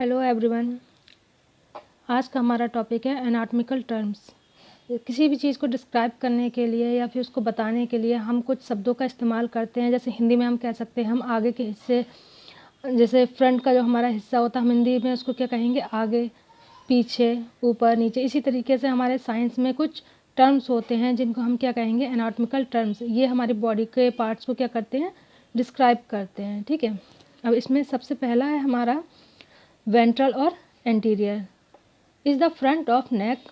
Hello everyone. आज का हमारा टॉपिक है एनाटॉमिकल टर्म्स। किसी भी चीज़ को डिस्क्राइब करने के लिए या फिर उसको बताने के लिए हम कुछ शब्दों का इस्तेमाल करते हैं। जैसे हिंदी में हम कह सकते हैं हम आगे के हिस्से, जैसे फ्रंट का जो हमारा हिस्सा होता है हम हिंदी में उसको क्या कहेंगे, आगे, पीछे, ऊपर, नीचे। इसी तरीके से हमारे साइंस में कुछ टर्म्स होते हैं जिनको हम क्या कहेंगे, एनाटॉमिकल टर्म्स। ये हमारी बॉडी के पार्ट्स को क्या करते हैं, डिस्क्राइब करते हैं। ठीक है, अब इसमें सबसे पहला है हमारा वेंट्रल और anterior. Is the front of neck,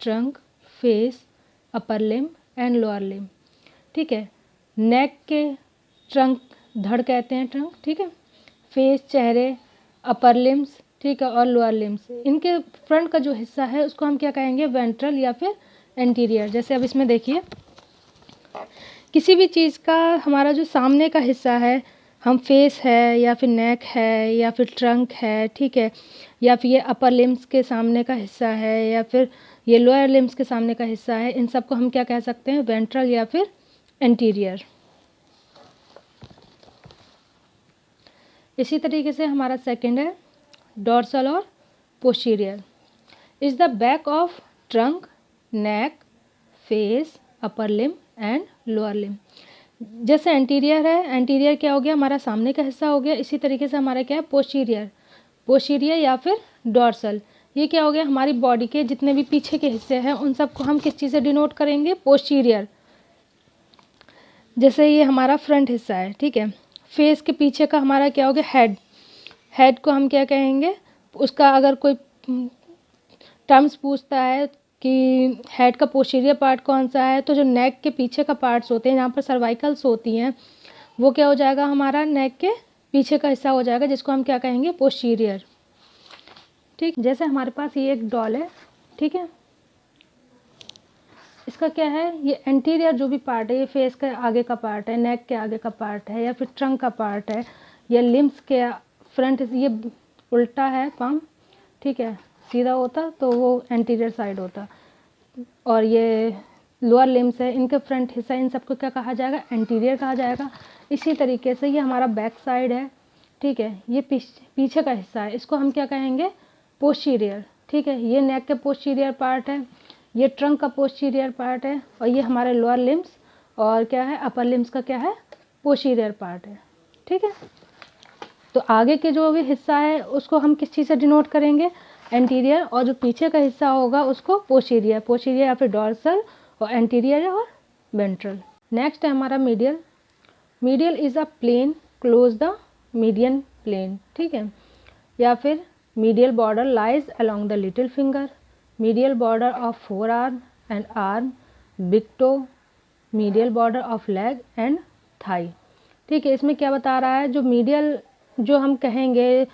trunk, face, upper limb and lower limb. ठीक है, नेक के ट्रंक धड़ कहते हैं, ट्रंक। ठीक है, फेस चेहरे, अपर लिम्स, ठीक है, और लोअर लिम्स, इनके फ्रंट का जो हिस्सा है उसको हम क्या कहेंगे, वेंट्रल या फिर एंटीरियर। जैसे अब इसमें देखिए, किसी भी चीज़ का हमारा जो सामने का हिस्सा है, हम फेस है या फिर नेक है या फिर ट्रंक है, ठीक है, या फिर ये अपर लिम्स के सामने का हिस्सा है या फिर ये लोअर लिम्स के सामने का हिस्सा है, इन सब को हम क्या कह सकते हैं, वेंट्रल या फिर एंटीरियर। इसी तरीके से हमारा सेकंड है डोर्सल और posterior. Is the back of trunk, neck, face, upper limb and lower limb. जैसे एंटीरियर है, एंटीरियर क्या हो गया, हमारा सामने का हिस्सा हो गया। इसी तरीके से हमारा क्या है, पोस्टीरियर, पोस्टीरियर या फिर डोर्सल, ये क्या हो गया, हमारी बॉडी के जितने भी पीछे के हिस्से हैं उन सबको हम किस चीज़ से डिनोट करेंगे, पोस्टीरियर। जैसे ये हमारा फ्रंट हिस्सा है, ठीक है, फेस के पीछे का हमारा क्या हो गया, हेड। हेड को हम क्या कहेंगे, उसका अगर कोई टर्म्स पूछता है कि हेड का पोस्टीरियर पार्ट कौन सा है, तो जो नेक के पीछे का पार्ट्स होते हैं, जहाँ पर सर्वाइकल्स होती हैं, वो क्या हो जाएगा, हमारा नेक के पीछे का हिस्सा हो जाएगा, जिसको हम क्या कहेंगे, पोस्टीरियर। ठीक, जैसे हमारे पास ये एक डॉल है, ठीक है, इसका क्या है, ये एंटीरियर जो भी पार्ट है, ये फेस के आगे का पार्ट है, नेक के आगे का पार्ट है, या फिर ट्रंक का पार्ट है, या लिम्स के फ्रंट, ये उल्टा है पाम, ठीक है, सीधा होता तो वो एंटीरियर साइड होता, और ये लोअर लिम्स है, इनके फ्रंट हिस्सा, इन सबको क्या कहा जाएगा, एंटीरियर कहा जाएगा। इसी तरीके से ये हमारा बैक साइड है, ठीक है, ये पीछे का हिस्सा है, इसको हम क्या कहेंगे, पोस्टीरियर। ठीक है, ये नेक के पोस्टीरियर पार्ट है, ये ट्रंक का पोस्टीरियर पार्ट है, और ये हमारे लोअर लिम्स और क्या है, अपर लिम्स का क्या है, पोस्टीरियर पार्ट है। ठीक है, तो आगे के जो भी हिस्सा है उसको हम किस चीज़ से डिनोट करेंगे, एंटीरियर, और जो पीछे का हिस्सा होगा उसको पोस्टीरियर, पोस्टीरियर या फिर डोर्सल, और एंटीरियर और वेंट्रल। नेक्स्ट है हमारा medial. Medial is a plane close the median plane, ठीक है, या फिर medial border lies along the little finger, medial border of forearm and arm, big toe, medial border of leg and thigh. ठीक है, इसमें क्या बता रहा है, जो मीडियल जो हम कहेंगे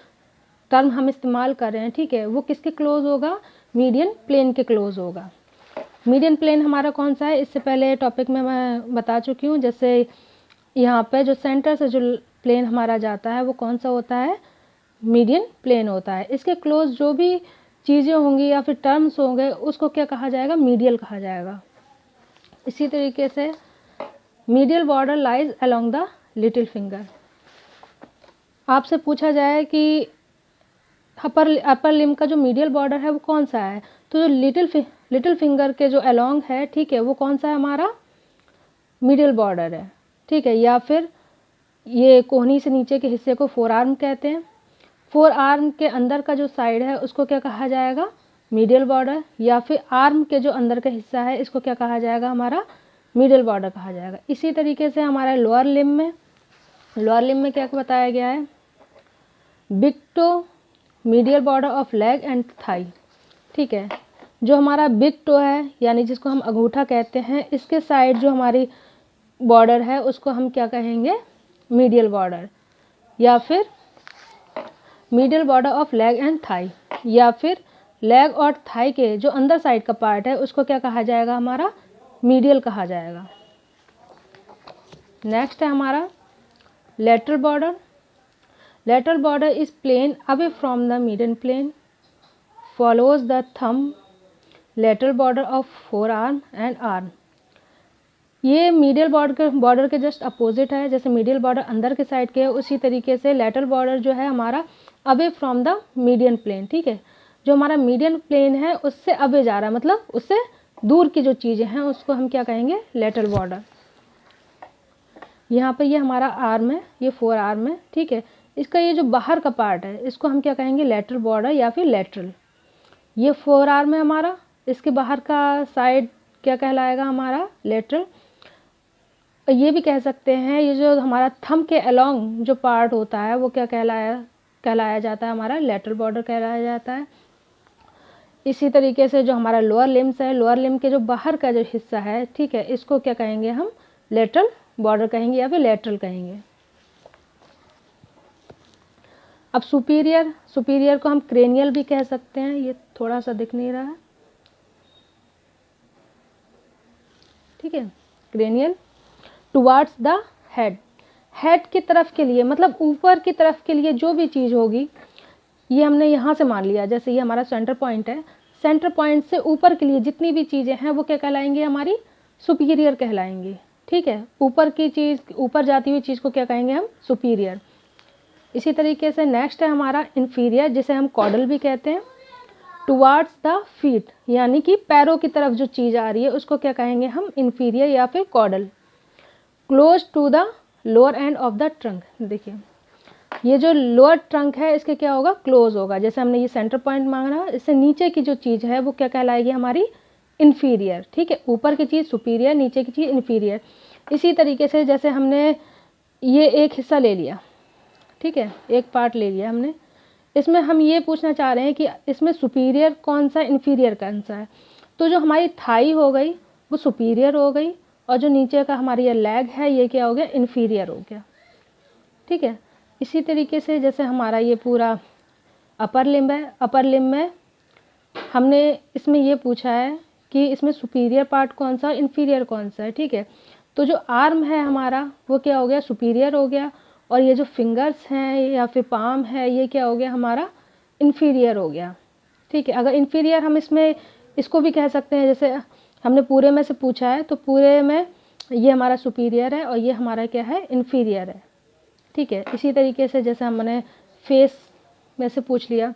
टर्म हम इस्तेमाल कर रहे हैं, ठीक है, वो किसके क्लोज होगा, मीडियन प्लेन के क्लोज होगा। मीडियन प्लेन हमारा कौन सा है, इससे पहले टॉपिक में मैं बता चुकी हूँ। जैसे यहाँ पे जो सेंटर से जो प्लेन हमारा जाता है वो कौन सा होता है, मीडियन प्लेन होता है। इसके क्लोज जो भी चीज़ें होंगी या फिर टर्म्स होंगे उसको क्या कहा जाएगा, मीडियल कहा जाएगा। इसी तरीके से medial border lies along the little finger. आपसे पूछा जाए कि अपर लिम का जो मीडियल बॉर्डर है वो कौन सा है, तो जो लिटिल फिंगर के जो अलोंग है, ठीक है, वो कौन सा है, हमारा मीडियल बॉर्डर है। ठीक है, या फिर ये कोहनी से नीचे के हिस्से को फोर आर्म कहते हैं। फोर आर्म के अंदर का जो साइड है उसको क्या कहा जाएगा, मीडियल बॉर्डर, या फिर आर्म के जो अंदर का हिस्सा है इसको क्या कहा जाएगा, हमारा मीडियल बॉर्डर कहा जाएगा। इसी तरीके से हमारा लोअर लिम में क्या बताया गया है, big toe, medial border of leg and thigh. ठीक है, जो हमारा बिग टो है यानी जिसको हम अंगूठा कहते हैं, इसके साइड जो हमारी बॉर्डर है उसको हम क्या कहेंगे, मीडियल बॉर्डर, या फिर medial border of leg and thigh, या फिर लेग और थाई के जो अंदर साइड का पार्ट है उसको क्या कहा जाएगा, हमारा मीडियल कहा जाएगा। नेक्स्ट है हमारा lateral border. Lateral border is plain away from the median plane, follows the thumb, lateral border of forearm and arm। ये मीडियल बॉर्डर के जस्ट अपोजिट है। जैसे मीडियल बॉर्डर अंदर के साइड के है, उसी तरीके से लेटरल बॉर्डर जो है हमारा away from the median plane, ठीक है। जो हमारा मीडियन प्लेन है उससे अवे जा रहा है, मतलब उससे दूर की जो चीज़ें हैं उसको हम क्या कहेंगे, लेटरल बॉर्डर। यहाँ पे ये हमारा आर्म है, ये फोर आर्म है, ठीक है। इसका ये जो बाहर का पार्ट है इसको हम क्या कहेंगे, लेटरल बॉर्डर या फिर लेटरल। ये फोर आर्म है हमारा, इसके बाहर का साइड क्या कहलाएगा हमारा, लेटरल। ये भी कह सकते हैं ये जो हमारा थंब के अलोंग जो पार्ट होता है वो क्या कहलाया जाता है, हमारा लेटरल बॉर्डर कहलाया जाता है। इसी तरीके से जो हमारा लोअर लिम्स है, लोअर लिम्ब के जो बाहर का जो हिस्सा है, ठीक है, इसको क्या कहेंगे हम, लेटरल बॉर्डर कहेंगे या फिर लेटरल कहेंगे। अब सुपीरियर को हम क्रेनियल भी कह सकते हैं, ये थोड़ा सा दिख नहीं रहा है, ठीक है, क्रेनियल। टुवार्ड्स द हेड की तरफ के लिए, मतलब ऊपर की तरफ के लिए जो भी चीज़ होगी, ये हमने यहाँ से मान लिया, जैसे ये हमारा सेंटर पॉइंट है, सेंटर पॉइंट से ऊपर के लिए जितनी भी चीज़ें हैं वो क्या कहलाएंगी, हमारी सुपीरियर कहलाएंगी, ठीक है। ऊपर की चीज़, ऊपर जाती हुई चीज़ को क्या कहेंगे हम, सुपीरियर। इसी तरीके से नेक्स्ट है हमारा इन्फीरियर, जिसे हम कॉडल भी कहते हैं। टुवार्ड्स द फीट, यानी कि पैरों की तरफ जो चीज़ आ रही है उसको क्या कहेंगे हम, इन्फीरियर या फिर caudal. Close to the lower end of the trunk, देखिए ये जो लोअर ट्रंक है इसके क्या होगा, क्लोज होगा। जैसे हमने ये सेंटर पॉइंट मांगा, इससे नीचे की जो चीज़ है वो क्या कहलाएगी, हमारी इन्फीरियर, ठीक है। ऊपर की चीज़ सुपीरियर, नीचे की चीज़ इन्फीरियर। इसी तरीके से जैसे हमने ये एक हिस्सा ले लिया, ठीक है, एक पार्ट ले लिया हमने, इसमें हम ये पूछना चाह रहे हैं कि इसमें सुपीरियर कौन सा, इन्फीरियर कौन सा है। तो जो हमारी थाई हो गई वो सुपीरियर हो गई, और जो नीचे का हमारी ये लेग है ये क्या हो गया, इन्फीरियर हो गया, ठीक है। इसी तरीके से जैसे हमारा ये पूरा अपर लिम्ब है, अपर लिम्ब में हमने इसमें ये पूछा है कि इसमें सुपीरियर पार्ट कौन सा, इन्फीरियर कौन सा है, ठीक है। तो जो आर्म है हमारा वो क्या हो गया, सुपीरियर हो गया, और ये जो फिंगर्स हैं या फिर पाम है ये क्या हो गया, हमारा इन्फीरियर हो गया, ठीक है। अगर इन्फीरियर हम इसमें इसको भी कह सकते हैं, जैसे हमने पूरे में से पूछा है तो पूरे में ये हमारा सुपीरियर है और ये हमारा क्या है, इन्फीरियर है, ठीक है। इसी तरीके से जैसे हमने फेस में से पूछ लिया,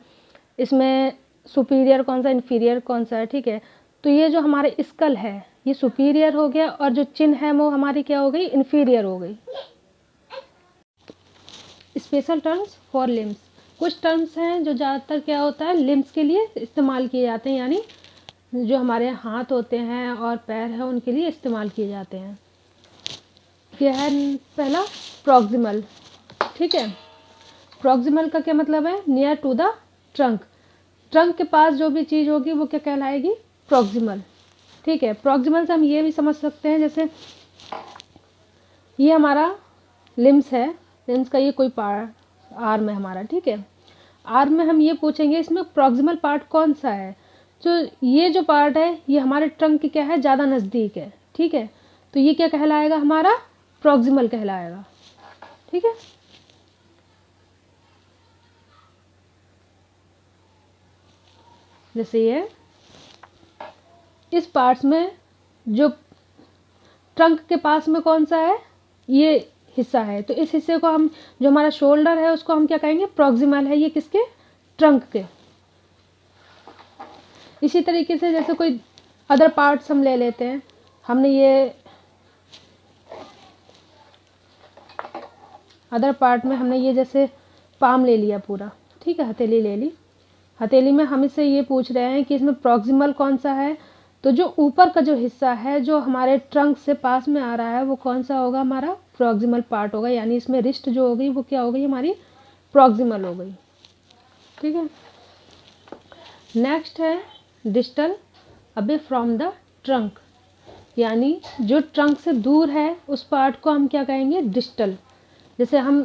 इसमें सुपीरियर कौन सा, इन्फीरियर कौन सा है, ठीक है। तो ये जो हमारे स्कल है ये सुपीरियर हो गया, और जो चिन है वो हमारी क्या हो गई, इन्फीरियर हो गई। स्पेशल टर्म्स फॉर लिम्स, कुछ टर्म्स हैं जो ज़्यादातर क्या होता है, लिम्स के लिए इस्तेमाल किए जाते हैं, यानी जो हमारे हाथ होते हैं और पैर है उनके लिए इस्तेमाल किए जाते हैं। क्या है, पहला प्रॉक्सिमल, ठीक है। प्रॉक्सिमल का क्या मतलब है, near to the trunk, trunk के पास जो भी चीज़ होगी वो क्या कहलाएगी, प्रॉक्सिमल, ठीक है। प्रॉक्सिमल से हम ये भी समझ सकते हैं, जैसे ये हमारा लिम्स है, लिम्स का ये कोई पार्ट आर्म है हमारा, ठीक है। आर्म में हम ये पूछेंगे इसमें प्रॉक्सिमल पार्ट कौन सा है, जो ये जो पार्ट है ये हमारे ट्रंक के क्या है, ज़्यादा नज़दीक है, ठीक है। तो ये क्या कहलाएगा, हमारा प्रॉक्सिमल कहलाएगा, ठीक है। जैसे ये इस पार्ट्स में जो ट्रंक के पास में कौन सा है, ये हिस्सा है, तो इस हिस्से को हम, जो हमारा शोल्डर है उसको हम क्या कहेंगे, प्रॉक्सिमल है, ये किसके, ट्रंक के। इसी तरीके से जैसे कोई अदर पार्ट्स हम ले लेते हैं, हमने ये अदर पार्ट में हमने ये जैसे पाम ले लिया पूरा, ठीक है, हथेली ले ली, हथेली में हम इससे ये पूछ रहे हैं कि इसमें प्रॉक्सिमल कौन सा है, तो जो ऊपर का जो हिस्सा है जो हमारे ट्रंक से पास में आ रहा है वो कौन सा होगा, हमारा प्रॉक्सिमल पार्ट होगा, यानी इसमें रिस्ट जो हो गई वो क्या हो गई, हमारी प्रॉक्सिमल हो गई, ठीक है। नेक्स्ट है डिस्टल, अबे फ्रॉम द ट्रंक, यानी जो ट्रंक से दूर है उस पार्ट को हम क्या कहेंगे, डिस्टल। जैसे हम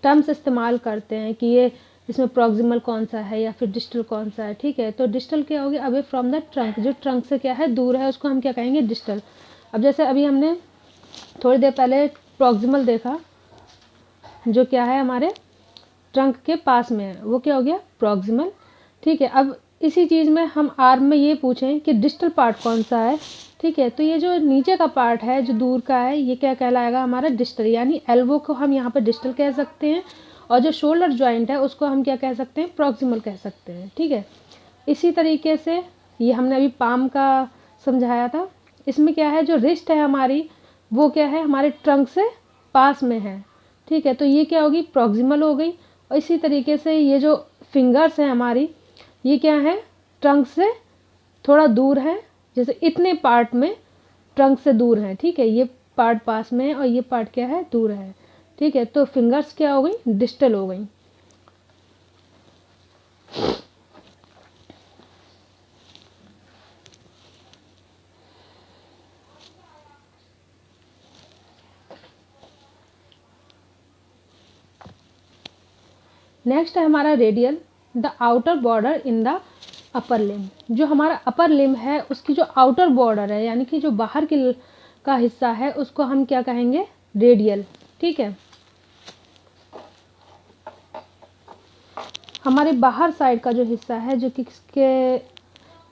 टर्म्स इस्तेमाल करते हैं कि ये इसमें प्रॉक्सिमल कौन सा है या फिर डिस्टल कौन सा है, ठीक है। तो डिस्टल क्या होगी, अवे फ्रॉम द ट्रंक, जो ट्रंक से क्या है, दूर है, उसको हम क्या कहेंगे, डिस्टल। अब जैसे अभी हमने थोड़ी देर पहले प्रॉक्सिमल देखा, जो क्या है हमारे ट्रंक के पास में है, वो क्या हो गया, प्रॉक्सिमल, ठीक है। अब इसी चीज़ में हम आर्म में ये पूछें कि डिस्टल पार्ट कौन सा है, ठीक है। तो ये जो नीचे का पार्ट है जो दूर का है ये क्या कहलाएगा, हमारा डिस्टल, यानी एल्बो को हम यहाँ पर डिस्टल कह सकते हैं, और जो शोल्डर जॉइंट है उसको हम क्या कह सकते हैं, प्रॉक्सिमल कह सकते हैं। ठीक है, इसी तरीके से ये हमने अभी पाम का समझाया था। इसमें क्या है, जो रिस्ट है हमारी वो क्या है, हमारे ट्रंक से पास में है। ठीक है, तो ये क्या होगी, प्रॉक्सिमल हो गई। और इसी तरीके से ये जो फिंगर्स हैं हमारी, ये क्या है, ट्रंक से थोड़ा दूर है, जैसे इतने पार्ट में ट्रंक से दूर है। ठीक है, ये पार्ट पास में है और ये पार्ट क्या है, दूर है। ठीक है, तो फिंगर्स क्या हो गई, डिस्टल हो गई। नेक्स्ट है हमारा radial, the outer border in the upper limb. जो हमारा अपर लिम है उसकी जो आउटर बॉर्डर है, यानी कि जो बाहर की का हिस्सा है, उसको हम क्या कहेंगे, रेडियल। ठीक है, हमारे बाहर साइड का जो हिस्सा है जो कि किसके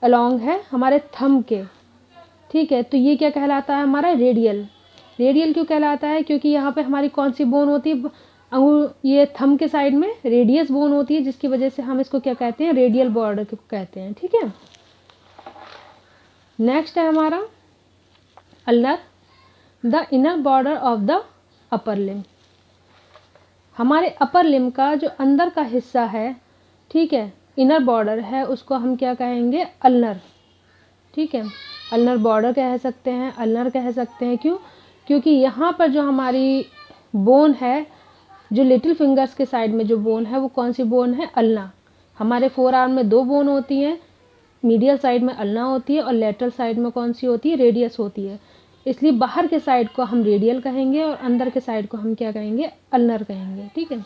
अलोंग है, हमारे थंब के। ठीक है, तो ये क्या कहलाता है, हमारा रेडियल। रेडियल क्यों कहलाता है, क्योंकि यहाँ पे हमारी कौन सी बोन होती है, ये थंब के साइड में रेडियस बोन होती है, जिसकी वजह से हम इसको क्या कहते हैं, रेडियल बॉर्डर को कहते हैं। ठीक है, नेक्स्ट है हमारा ulnar, the inner border of the upper limb. हमारे अपर लिम का जो अंदर का हिस्सा है, ठीक है, इनर बॉर्डर है, उसको हम क्या कहेंगे, अल्नर। ठीक है, अल्नर बॉर्डर कह सकते हैं, अल्नर कह सकते हैं। क्यों, क्योंकि यहाँ पर जो हमारी बोन है, जो लिटिल फिंगर्स के साइड में जो बोन है वो कौन सी बोन है, अल्ना। हमारे फोर आर्म में 2 बोन होती हैं, मीडियल साइड में अल्ना होती है और लेटरल साइड में कौन सी होती है, रेडियस होती है। इसलिए बाहर के साइड को हम रेडियल कहेंगे और अंदर के साइड को हम क्या कहेंगे, अल्नर कहेंगे। ठीक है,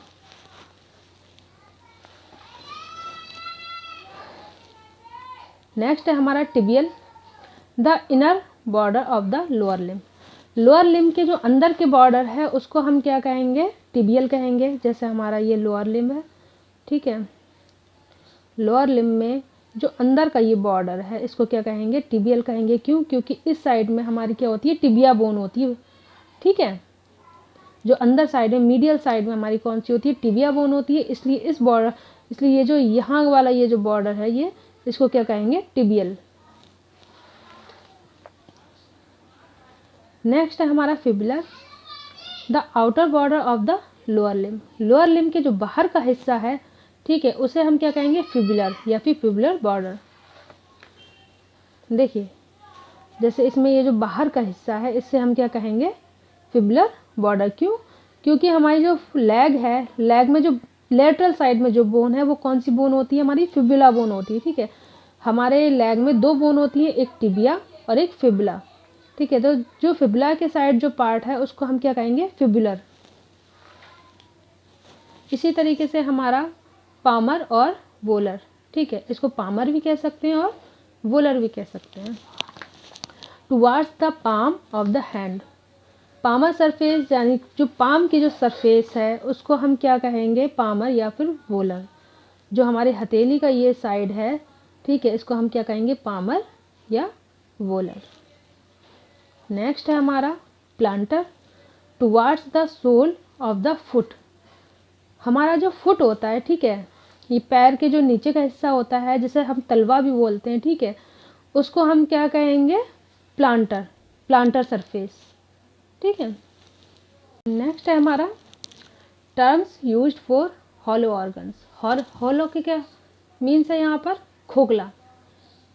नेक्स्ट है हमारा tibial, the inner border of the lower limb. Lower limb के जो अंदर के बॉर्डर है उसको हम क्या कहेंगे, टिबियल कहेंगे। जैसे हमारा ये लोअर लिम है। ठीक है, लोअर लिम में जो अंदर का ये बॉर्डर है इसको क्या कहेंगे, टिबियल कहेंगे। क्यों, क्योंकि इस साइड में हमारी क्या होती है, टिबिया बोन होती है। ठीक है, जो अंदर साइड में मीडियल साइड में हमारी कौन सी होती है, टिबिया बोन होती है। इसलिए इस बॉर्डर, इसलिए ये जो यहाँ वाला ये जो बॉर्डर है, ये इसको क्या कहेंगे, टिबियल। नेक्स्ट है हमारा fibular, the outer border of the lower limb. Lower limb के जो बाहर का हिस्सा है, ठीक है, उसे हम क्या कहेंगे, फिबुलर या फिर फिबुलर बॉर्डर। देखिए, जैसे इसमें ये जो बाहर का हिस्सा है इससे हम क्या कहेंगे, फिबुलर बॉर्डर। क्यों, क्योंकि हमारी जो लेग है, लेग में जो लेटरल साइड में जो बोन है वो कौन सी बोन होती है, हमारी फिबुला बोन होती है। ठीक है, हमारे लेग में 2 बोन होती है, एक टिबिया और एक फिबुला। ठीक है, तो जो फिबुला के साइड जो पार्ट है उसको हम क्या कहेंगे, फिबुलर। इसी तरीके से हमारा पामर और वोलर। ठीक है, इसको पामर भी कह सकते हैं और वोलर भी कह सकते हैं। Towards the palm of the hand, palmar surface, यानी जो पाम की जो सरफेस है उसको हम क्या कहेंगे, पामर या फिर वोलर। जो हमारे हथेली का ये साइड है, ठीक है, इसको हम क्या कहेंगे, पामर या वोलर। नेक्स्ट है हमारा plantar, towards the sole of the foot. हमारा जो फुट होता है, ठीक है, ये पैर के जो नीचे का हिस्सा होता है, जिसे हम तलवा भी बोलते हैं। ठीक है, उसको हम क्या कहेंगे, प्लांटर, प्लांटर सरफेस। ठीक है, नेक्स्ट है हमारा terms used for hollow organs. Hollow के क्या मीन्स है यहाँ पर, खोखला।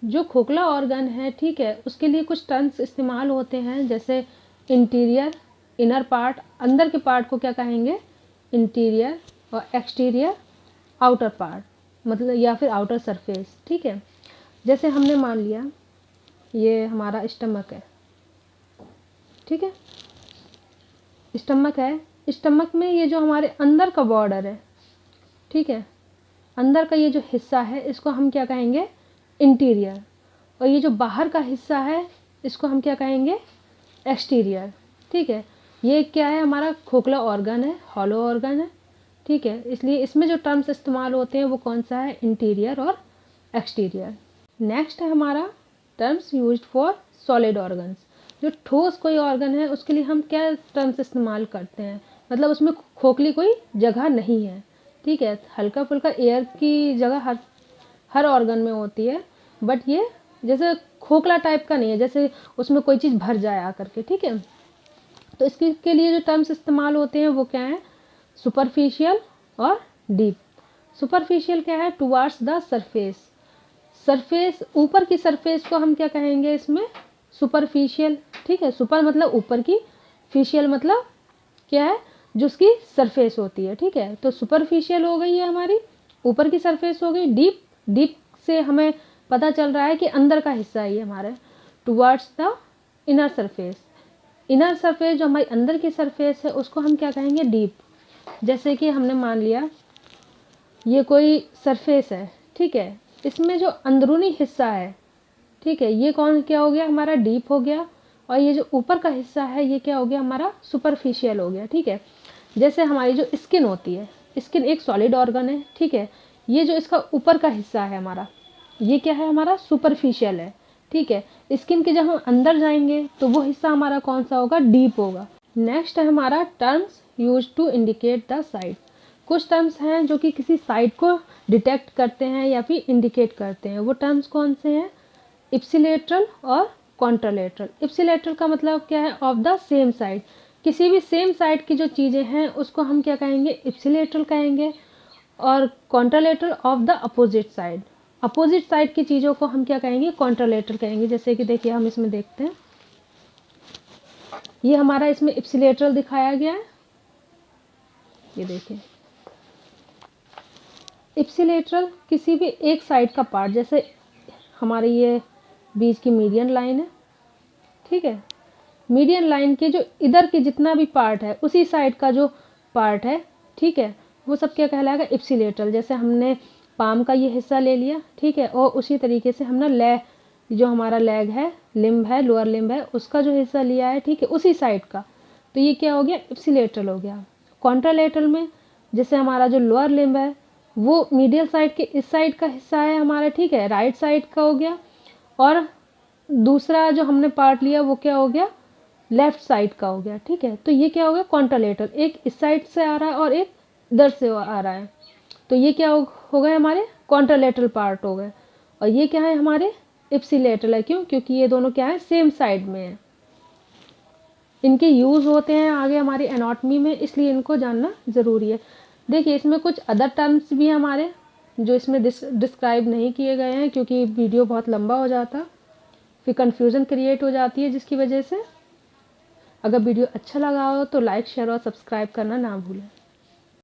जो खोखला ऑर्गन है, ठीक है, उसके लिए कुछ टर्म्स इस्तेमाल होते हैं, जैसे इंटीरियर, इनर पार्ट, अंदर के पार्ट को क्या कहेंगे, इंटीरियर, और एक्सटीरियर, आउटर पार्ट, मतलब या फिर आउटर सरफेस। ठीक है, जैसे हमने मान लिया ये हमारा स्टमक है। ठीक है, स्टमक है, स्टमक में ये जो हमारे अंदर का बॉर्डर है, ठीक है, अंदर का ये जो हिस्सा है इसको हम क्या कहेंगे, इंटीरियर। और ये जो बाहर का हिस्सा है इसको हम क्या कहेंगे, एक्सटीरियर। ठीक है, ये क्या है, हमारा खोखला ऑर्गन है, हॉलो ऑर्गन है। ठीक है, इसलिए इसमें जो टर्म्स इस्तेमाल होते हैं वो कौन सा है, इंटीरियर और एक्सटीरियर। नेक्स्ट है हमारा terms used for solid organs. जो ठोस कोई ऑर्गन है उसके लिए हम क्या टर्म्स इस्तेमाल करते हैं, मतलब उसमें खोखली कोई जगह नहीं है। ठीक है, हल्का फुल्का एयर की जगह हर ऑर्गन में होती है, बट ये जैसे खोखला टाइप का नहीं है, जैसे उसमें कोई चीज़ भर जाए आकर के, ठीक है। तो इसके के लिए जो टर्म्स इस्तेमाल होते हैं वो क्या है, सुपरफिशियल और डीप। सुपरफिशियल क्या है, टुवार्ड्स द सरफेस, सरफेस ऊपर की सरफेस को हम क्या कहेंगे इसमें, सुपरफिशियल, ठीक है। सुपर मतलब ऊपर की, फिशियल मतलब क्या है, जो उसकी सरफेस होती है, ठीक है। तो सुपरफिशियल हो गई है हमारी ऊपर की सरफेस हो गई। डीप, डीप से हमें पता चल रहा है कि अंदर का हिस्सा है ये हमारे, towards the inner surface, inner surface जो हमारी अंदर की सरफेस है उसको हम क्या कहेंगे, डीप। जैसे कि हमने मान लिया ये कोई सरफेस है, ठीक है, इसमें जो अंदरूनी हिस्सा है, ठीक है, ये कौन क्या हो गया हमारा, डीप हो गया। और ये जो ऊपर का हिस्सा है ये क्या हो गया हमारा, सुपरफिशियल हो गया, ठीक है। जैसे हमारी जो स्किन होती है, स्किन एक सॉलिड ऑर्गन है, ठीक है, ये जो इसका ऊपर का हिस्सा है हमारा, ये क्या है हमारा, सुपरफिशियल है, ठीक है। स्किन के जब हम अंदर जाएंगे तो वो हिस्सा हमारा कौन सा होगा, डीप होगा। नेक्स्ट है हमारा terms use to indicate the side. कुछ टर्म्स हैं जो कि किसी साइड को डिटेक्ट करते हैं या फिर इंडिकेट करते हैं। वो टर्म्स कौन से हैं, इप्सिलेटरल और कॉन्ट्रालेटरल। इप्सिलेटरल का मतलब क्या है, ऑफ द सेम साइड, किसी भी सेम साइड की जो चीज़ें हैं उसको हम क्या कहेंगे, इप्सिलेटरल कहेंगे। और contralateral of the opposite side, opposite side की चीज़ों को हम क्या कहेंगे, कॉन्ट्रालेटरल कहेंगे। जैसे कि देखिए हम इसमें देखते हैं, ये हमारा इसमें इप्सिलेटरल दिखाया गया है, ये देखिए इप्सिलेटरल किसी भी एक साइड का पार्ट, जैसे हमारी ये बीच की मीडियन लाइन है, ठीक है, मीडियन लाइन के जो इधर के जितना भी पार्ट है उसी साइड का जो पार्ट है, ठीक है, वो सब क्या कहलाएगा, इप्सिलेटरल। जैसे हमने पाम का ये हिस्सा ले लिया, ठीक है, और उसी तरीके से हमने जो हमारा लेग है, लिम्ब है, लोअर लिम्ब है, उसका जो हिस्सा लिया है, ठीक है, उसी साइड का, तो ये क्या हो गया, इप्सिलेटरल हो गया। कॉन्ट्रालेटरल में जैसे हमारा जो लोअर लिम्ब है वो मीडियल साइड के इस साइड का हिस्सा है हमारा, ठीक है, राइट साइड का हो गया, और दूसरा जो हमने पार्ट लिया वो क्या हो गया, लेफ्ट साइड का हो गया, ठीक है। तो ये क्या हो गया, कॉन्ट्रालेटरल, एक इस साइड से आ रहा है और एक इधर से आ रहा है, तो ये क्या हो गए हमारे कॉन्ट्रालेटरल पार्ट हो गए। और ये क्या है हमारे इप्सिलेटरल है, क्यों, क्योंकि ये दोनों क्या है, सेम साइड में है। इनके यूज़ होते हैं आगे हमारी एनाटॉमी में, इसलिए इनको जानना ज़रूरी है। देखिए इसमें कुछ अदर टर्म्स भी हैं हमारे जो इसमें डिस्क्राइब नहीं किए गए हैं, क्योंकि वीडियो बहुत लंबा हो जाता, फिर कन्फ्यूज़न क्रिएट हो जाती है, जिसकी वजह से। अगर वीडियो अच्छा लगा हो तो लाइक, शेयर और सब्सक्राइब करना ना भूलें।